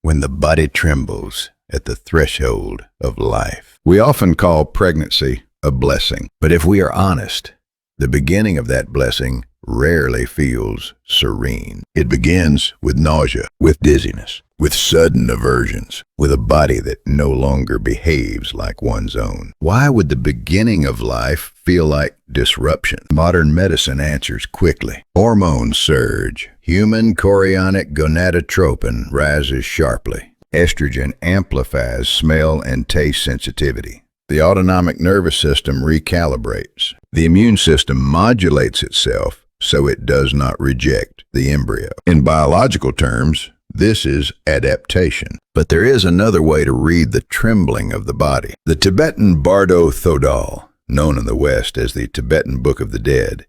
when the body trembles at the threshold of life. We often call pregnancy a blessing, but if we are honest, the beginning of that blessing rarely feels serene. It begins with nausea, with dizziness, with sudden aversions, with a body that no longer behaves like one's own. Why would the beginning of life feel like disruption? Modern medicine answers quickly. Hormones surge. Human chorionic gonadotropin rises sharply. Estrogen amplifies smell and taste sensitivity. The autonomic nervous system recalibrates. The immune system modulates itself so it does not reject the embryo. In biological terms, this is adaptation. But there is another way to read the trembling of the body. The Tibetan Bardo Thodol, known in the West as the Tibetan Book of the Dead,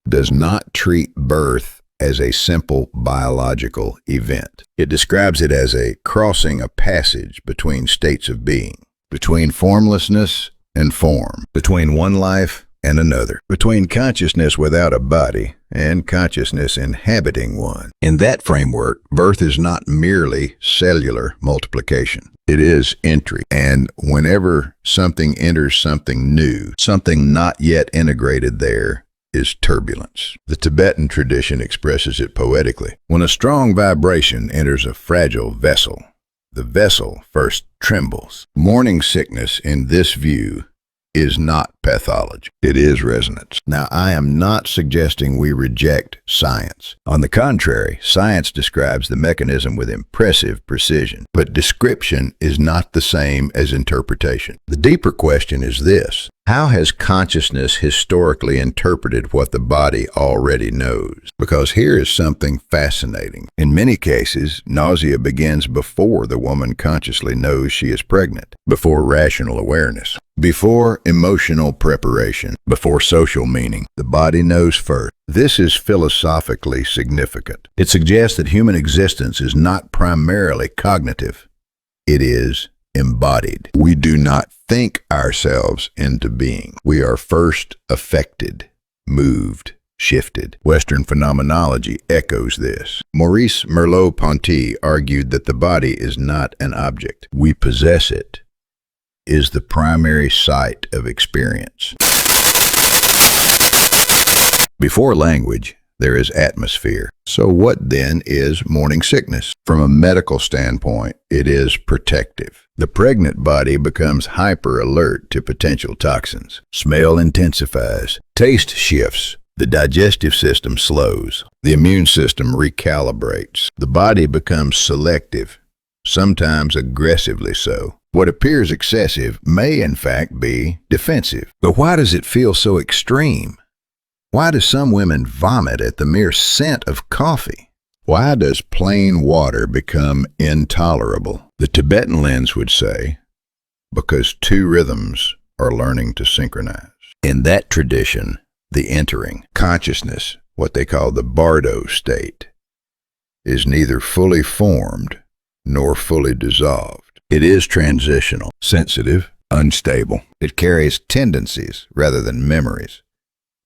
does not treat birth as a simple biological event. It describes it as a crossing a passage between states of being, between formlessness and form, between one life and another, between consciousness without a body and consciousness inhabiting one. In that framework, birth is not merely cellular multiplication. It is entry. And whenever something enters something new, something not yet integrated there is turbulence. The Tibetan tradition expresses it poetically. When a strong vibration enters a fragile vessel, the vessel first trembles. Morning sickness, in this view, is not pathology. It is resonance. Now, I am not suggesting we reject science. On the contrary, science describes the mechanism with impressive precision. But description is not the same as interpretation. The deeper question is this: how has consciousness historically interpreted what the body already knows? Because here is something fascinating. In many cases, nausea begins before the woman consciously knows she is pregnant, before rational awareness, before emotional preparation, before social meaning. The body knows first. This is philosophically significant. It suggests that human existence is not primarily cognitive. It is embodied. We do not think ourselves into being. We are first affected, moved, shifted. Western phenomenology echoes this. Maurice Merleau-Ponty argued that the body is not an object. We possess it, is the primary site of experience. Before language, there is atmosphere. So what then is morning sickness? From a medical standpoint, it is protective. The pregnant body becomes hyper-alert to potential toxins. Smell intensifies. Taste shifts. The digestive system slows. The immune system recalibrates. The body becomes selective, sometimes aggressively so. What appears excessive may in fact be defensive. But why does it feel so extreme? Why do some women vomit at the mere scent of coffee? Why does plain water become intolerable? The Tibetan lens would say, because two rhythms are learning to synchronize. In that tradition, the entering, consciousness, what they call the Bardo state, is neither fully formed nor fully dissolved. It is transitional, sensitive, unstable. It carries tendencies rather than memories,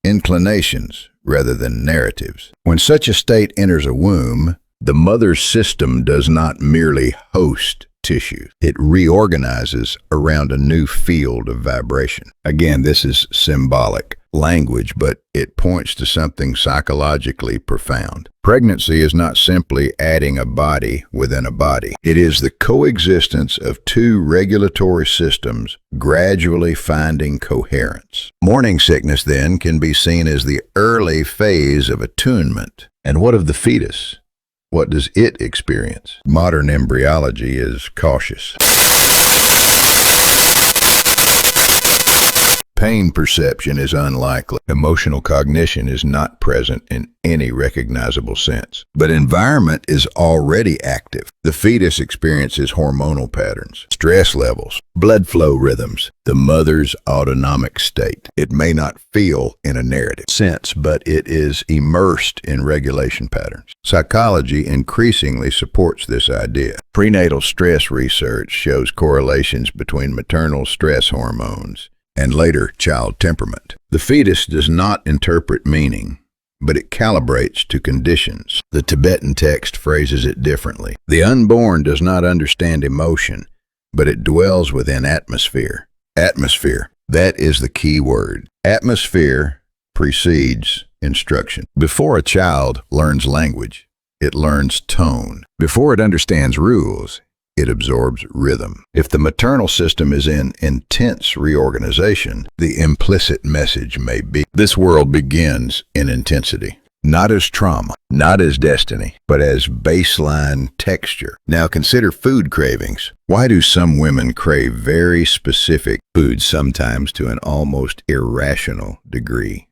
inclinations rather than narratives. When such a state enters a womb, the mother's system does not merely host tissue. It reorganizes around a new field of vibration. Again, this is symbolic language, but it points to something psychologically profound. Pregnancy is not simply adding a body within a body. It is the coexistence of two regulatory systems gradually finding coherence. Morning sickness, then, can be seen as the early phase of attunement. And what of the fetus? What does it experience? Modern embryology is cautious. Pain perception is unlikely. Emotional cognition is not present in any recognizable sense. But environment is already active. The fetus experiences hormonal patterns, stress levels, blood flow rhythms, the mother's autonomic state. It may not feel in a narrative sense, but it is immersed in regulation patterns. Psychology increasingly supports this idea. Prenatal stress research shows correlations between maternal stress hormones and later child temperament. The fetus does not interpret meaning. but it calibrates to conditions. The Tibetan text phrases it differently. The unborn does not understand emotion, but it dwells within atmosphere. Atmosphere. That is the key word. Atmosphere precedes instruction. Before a child learns language, it learns tone. Before it understands rules, it absorbs rhythm. If the maternal system is in intense reorganization, the implicit message may be, this world begins in intensity. Not as trauma, not as destiny, but as baseline texture. Now consider food cravings. Why do some women crave very specific foods, sometimes to an almost irrational degree?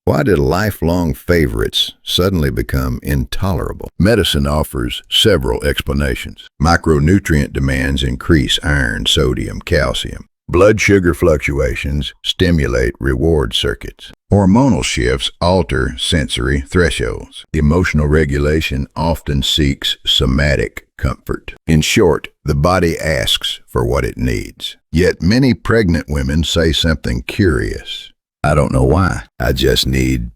Why did lifelong favorites suddenly become intolerable? Medicine offers several explanations. Micronutrient demands increase iron, sodium, calcium. Blood sugar fluctuations stimulate reward circuits. Hormonal shifts alter sensory thresholds. Emotional regulation often seeks somatic comfort. In short, the body asks for what it needs. Yet many pregnant women say something curious. I don't know why. I just need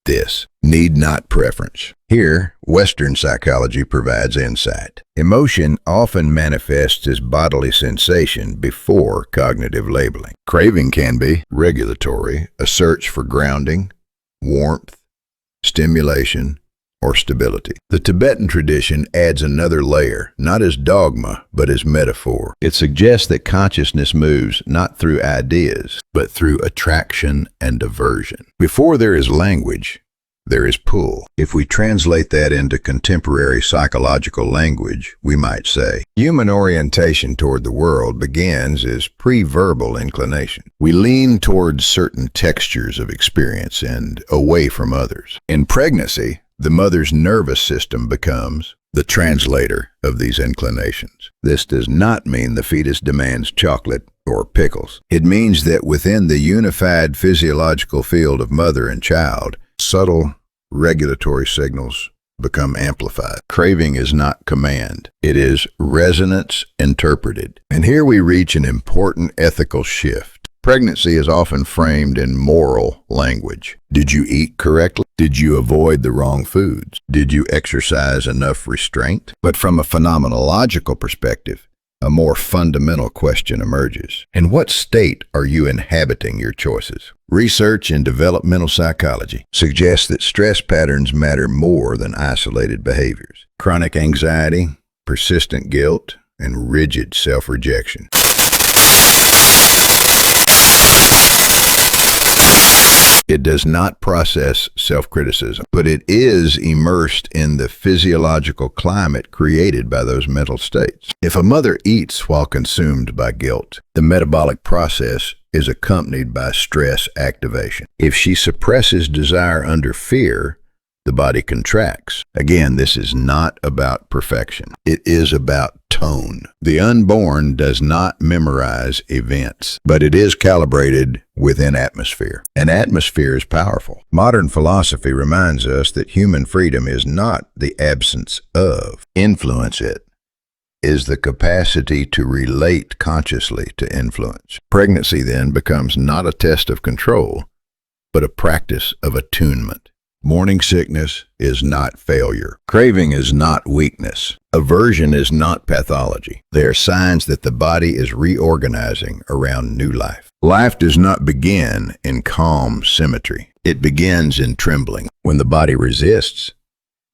this. Need not preference. Here, Western psychology provides insight. Emotion often manifests as bodily sensation before cognitive labeling. Craving can be regulatory, a search for grounding, warmth, stimulation, or stability. The Tibetan tradition adds another layer, not as dogma, but as metaphor. It suggests that consciousness moves not through ideas, but through attraction and aversion. Before there is language, there is pull. If we translate that into contemporary psychological language, we might say, human orientation toward the world begins as pre-verbal inclination. We lean towards certain textures of experience and away from others. In pregnancy, the mother's nervous system becomes the translator of these inclinations. This does not mean the fetus demands chocolate or pickles. It means that within the unified physiological field of mother and child, subtle regulatory signals become amplified. Craving is not command. It is resonance interpreted. And here we reach an important ethical shift. Pregnancy is often framed in moral language. Did you eat correctly? Did you avoid the wrong foods? Did you exercise enough restraint? But from a phenomenological perspective, a more fundamental question emerges. In what state are you inhabiting your choices? Research in developmental psychology suggests that stress patterns matter more than isolated behaviors. Chronic anxiety, persistent guilt, and rigid self-rejection. It does not process self-criticism, but it is immersed in the physiological climate created by those mental states. If a mother eats while consumed by guilt, the metabolic process is accompanied by stress activation. If she suppresses desire under fear, the body contracts. Again, this is not about perfection. It is about tone. The unborn does not memorize events, but it is calibrated within atmosphere. And atmosphere is powerful. Modern philosophy reminds us that human freedom is not the absence of. Influence it is the capacity to relate consciously to influence. Pregnancy then becomes not a test of control, but a practice of attunement. Morning sickness is not failure. Craving is not weakness. Aversion is not pathology. They are signs that the body is reorganizing around new life. Life does not begin in calm symmetry. It begins in trembling. When the body resists,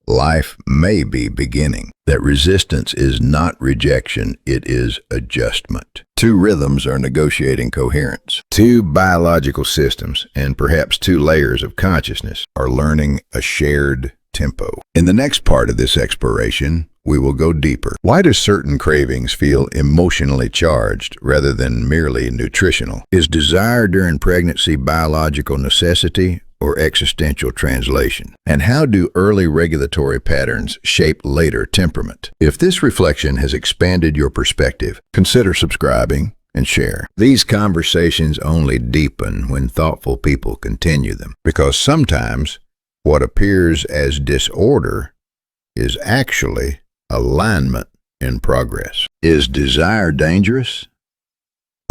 life may be beginning. That resistance is not rejection, it is adjustment. Two rhythms are negotiating coherence. Two biological systems, and perhaps two layers of consciousness, are learning a shared tempo. In the next part of this exploration, we will go deeper. Why do certain cravings feel emotionally charged rather than merely nutritional? Is desire during pregnancy biological necessity or existential translation? And how do early regulatory patterns shape later temperament? If this reflection has expanded your perspective, consider subscribing and share. These conversations only deepen when thoughtful people continue them, because sometimes what appears as disorder is actually alignment in progress. Is desire dangerous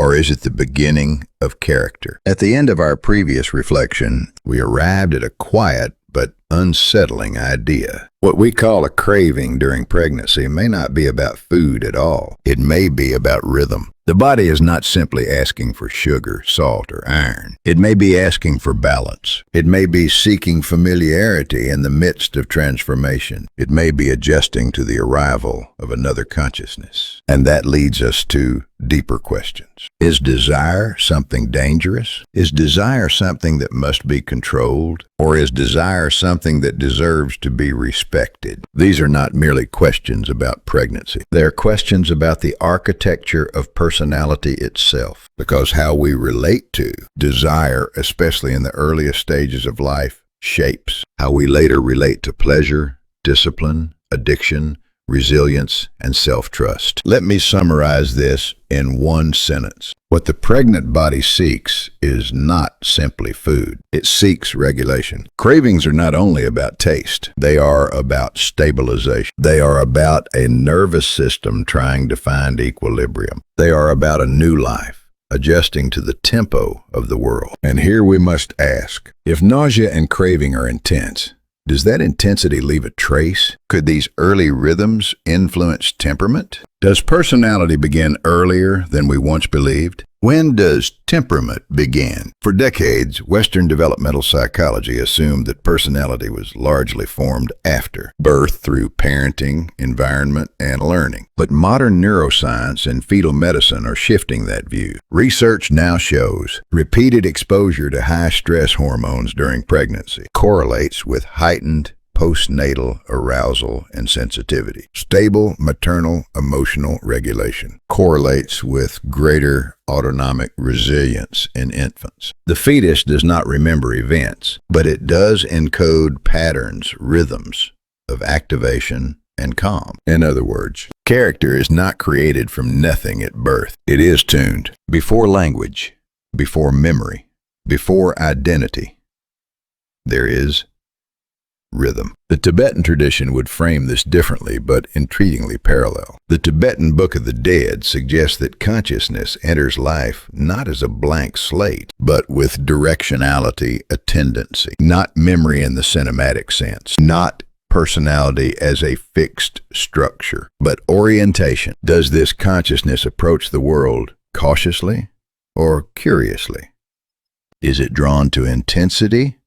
or is it the beginning of character? At the end of our previous reflection, we arrived at a quiet but unsettling idea. What we call a craving during pregnancy may not be about food at all. It may be about rhythm. The body is not simply asking for sugar, salt, or iron. It may be asking for balance. It may be seeking familiarity in the midst of transformation. It may be adjusting to the arrival of another consciousness. And that leads us to deeper questions. Is desire something dangerous? Is desire something that must be controlled? Or is desire something that deserves to be respected? These are not merely questions about pregnancy. They are questions about the architecture of personality itself, because how we relate to desire, especially in the earliest stages of life, shapes how we later relate to pleasure, discipline, addiction, resilience, and self-trust. Let me summarize this in one sentence. What the pregnant body seeks is not simply food. It seeks regulation. Cravings are not only about taste. They are about stabilization. They are about a nervous system trying to find equilibrium. They are about a new life, adjusting to the tempo of the world. And here we must ask, if nausea and craving are intense, does that intensity leave a trace? Could these early rhythms influence temperament? Does personality begin earlier than we once believed? When does temperament begin? For decades, Western developmental psychology assumed that personality was largely formed after birth through parenting, environment, and learning. But modern neuroscience and fetal medicine are shifting that view. Research now shows repeated exposure to high-stress hormones during pregnancy correlates with heightened postnatal arousal and sensitivity. Stable maternal emotional regulation correlates with greater autonomic resilience in infants. The fetus does not remember events, but it does encode patterns, rhythms of activation and calm. In other words, character is not created from nothing at birth. It is tuned before language, before memory, before identity. There is rhythm. The Tibetan tradition would frame this differently, but intriguingly parallel. The Tibetan Book of the Dead suggests that consciousness enters life not as a blank slate, but with directionality, a tendency, not memory in the cinematic sense, not personality as a fixed structure, but orientation. Does this consciousness approach the world cautiously or curiously? Is it drawn to intensity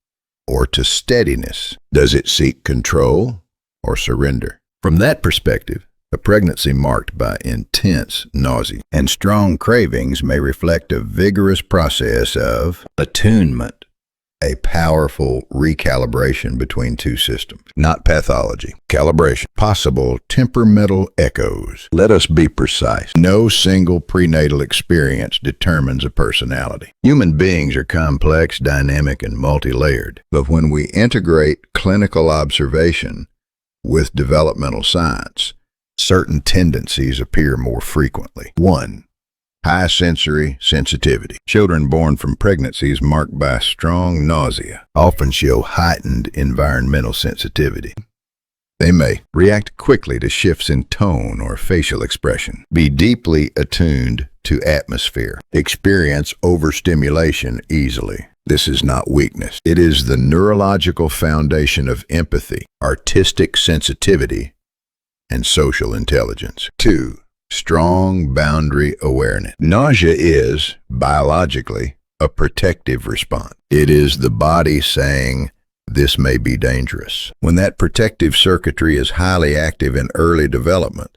or to steadiness? Does it seek control or surrender? From that perspective, a pregnancy marked by intense nausea and strong cravings may reflect a vigorous process of attunement, a powerful recalibration between two systems, not pathology. Calibration, possible temperamental echoes. Let us be precise. No single prenatal experience determines a personality. Human beings are complex, dynamic, and multi-layered. But when we integrate clinical observation with developmental science, certain tendencies appear more frequently. 1. High sensory sensitivity. Children born from pregnancies marked by strong nausea often show heightened environmental sensitivity. They may react quickly to shifts in tone or facial expression, be deeply attuned to atmosphere, experience overstimulation easily. This is not weakness. It is the neurological foundation of empathy, artistic sensitivity, and social intelligence. 2. Strong boundary awareness. Nausea is, biologically, a protective response. It is the body saying, this may be dangerous. When that protective circuitry is highly active in early development,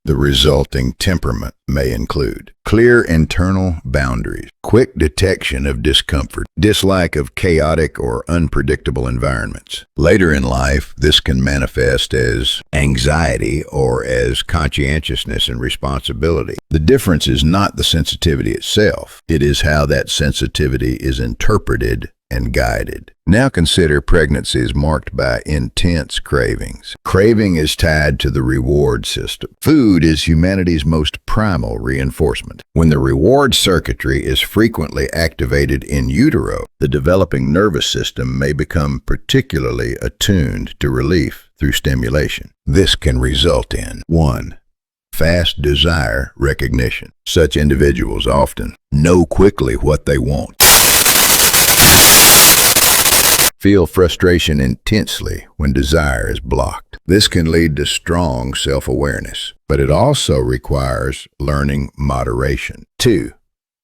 the resulting temperament may include clear internal boundaries, quick detection of discomfort, dislike of chaotic or unpredictable environments. Later in life, this can manifest as anxiety or as conscientiousness and responsibility. The difference is not the sensitivity itself. It is how that sensitivity is interpreted and guided. Now consider pregnancies marked by intense cravings. Craving is tied to the reward system. Food is humanity's most primal reinforcement. When the reward circuitry is frequently activated in utero, the developing nervous system may become particularly attuned to relief through stimulation. This can result in 1. fast desire recognition. Such individuals often know quickly what they want, feel frustration intensely when desire is blocked. This can lead to strong self-awareness, but it also requires learning moderation. 2.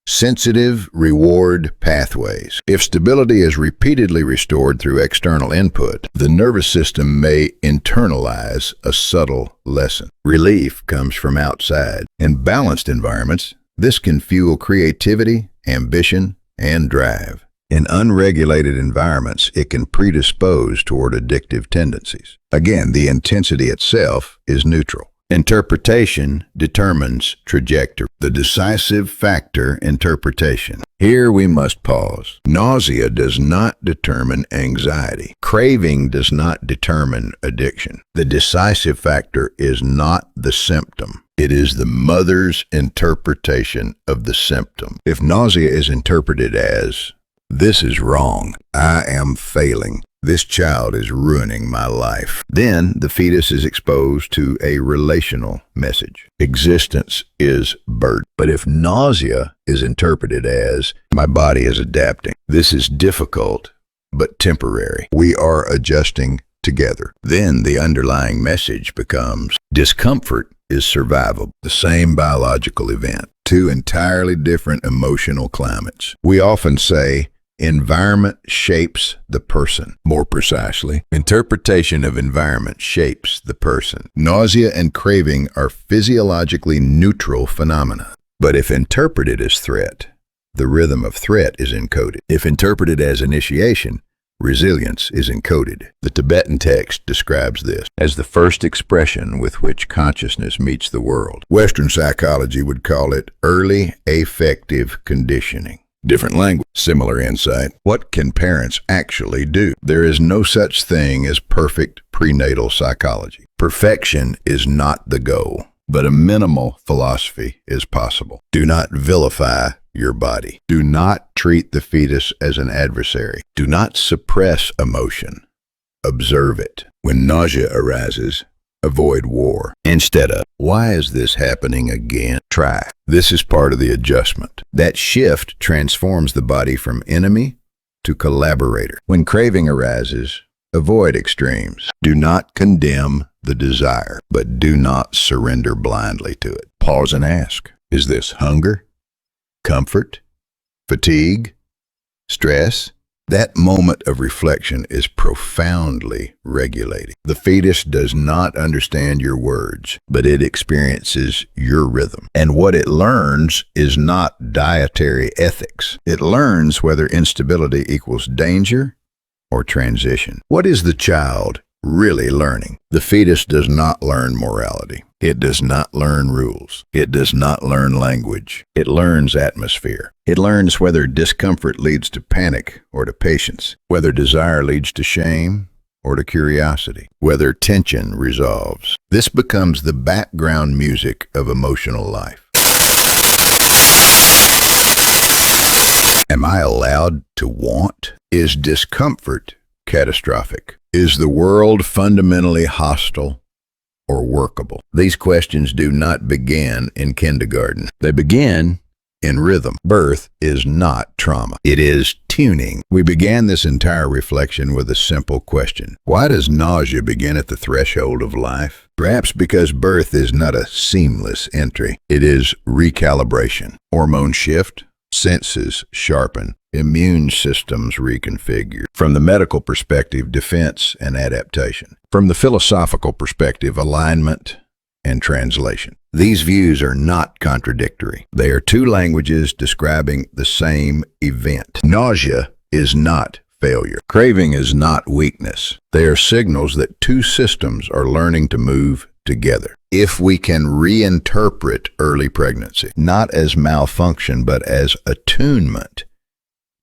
Sensitive reward pathways. If stability is repeatedly restored through external input, the nervous system may internalize a subtle lesson. Relief comes from outside. In balanced environments, this can fuel creativity, ambition, and drive. In unregulated environments, it can predispose toward addictive tendencies. Again, the intensity itself is neutral. Interpretation determines trajectory. The decisive factor, interpretation. Here we must pause. Nausea does not determine anxiety. Craving does not determine addiction. The decisive factor is not the symptom. It is the mother's interpretation of the symptom. If nausea is interpreted as, "This is wrong. I am failing. This child is ruining my life," then the fetus is exposed to a relational message. Existence is burden. But if nausea is interpreted as, "My body is adapting. This is difficult, but temporary. We are adjusting together," then the underlying message becomes, discomfort is survivable. The same biological event. Two entirely different emotional climates. We often say, environment shapes the person. More precisely, interpretation of environment shapes the person. Nausea and craving are physiologically neutral phenomena. But if interpreted as threat, the rhythm of threat is encoded. If interpreted as initiation, resilience is encoded. The Tibetan text describes this as the first expression with which consciousness meets the world. Western psychology would call it early affective conditioning. Different language, similar insight. What can parents actually do? There is no such thing as perfect prenatal psychology. Perfection is not the goal, but a minimal philosophy is possible. Do not vilify your body. Do not treat the fetus as an adversary. Do not suppress emotion. Observe it. When nausea arises, avoid war. Instead of, "Why is this happening again?" Try. This is part of the adjustment. That shift transforms the body from enemy to collaborator. When craving arises, avoid extremes. Do not condemn the desire, but do not surrender blindly to it. Pause and ask, is this hunger, comfort, fatigue, stress? That moment of reflection is profoundly regulating. The fetus does not understand your words, but it experiences your rhythm. And what it learns is not dietary ethics. It learns whether instability equals danger or transition. What is the child really learning? The fetus does not learn morality. It does not learn rules. It does not learn language. It learns atmosphere. It learns whether discomfort leads to panic or to patience, whether desire leads to shame or to curiosity, whether tension resolves. This becomes the background music of emotional life. Am I allowed to want? Is discomfort catastrophic? Is the world fundamentally hostile or workable? These questions do not begin in kindergarten. They begin in rhythm. Birth is not trauma. It is tuning. We began this entire reflection with a simple question. Why does nausea begin at the threshold of life? Perhaps because birth is not a seamless entry. It is recalibration. Hormone shift, senses sharpen, immune systems reconfigure. From the medical perspective, defense and adaptation. From the philosophical perspective, alignment and translation. These views are not contradictory. They are two languages describing the same event. Nausea is not failure. Craving is not weakness. They are signals that two systems are learning to move together. If we can reinterpret early pregnancy, not as malfunction, but as attunement,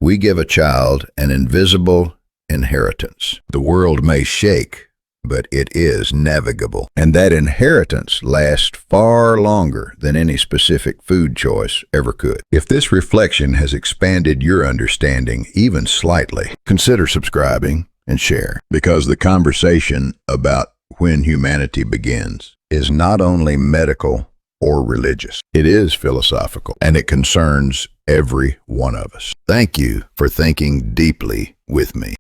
we give a child an invisible inheritance. The world may shake, but it is navigable. And that inheritance lasts far longer than any specific food choice ever could. If this reflection has expanded your understanding even slightly, consider subscribing and share, because the conversation about when humanity begins is not only medical or religious. It is philosophical, and it concerns every one of us. Thank you for thinking deeply with me.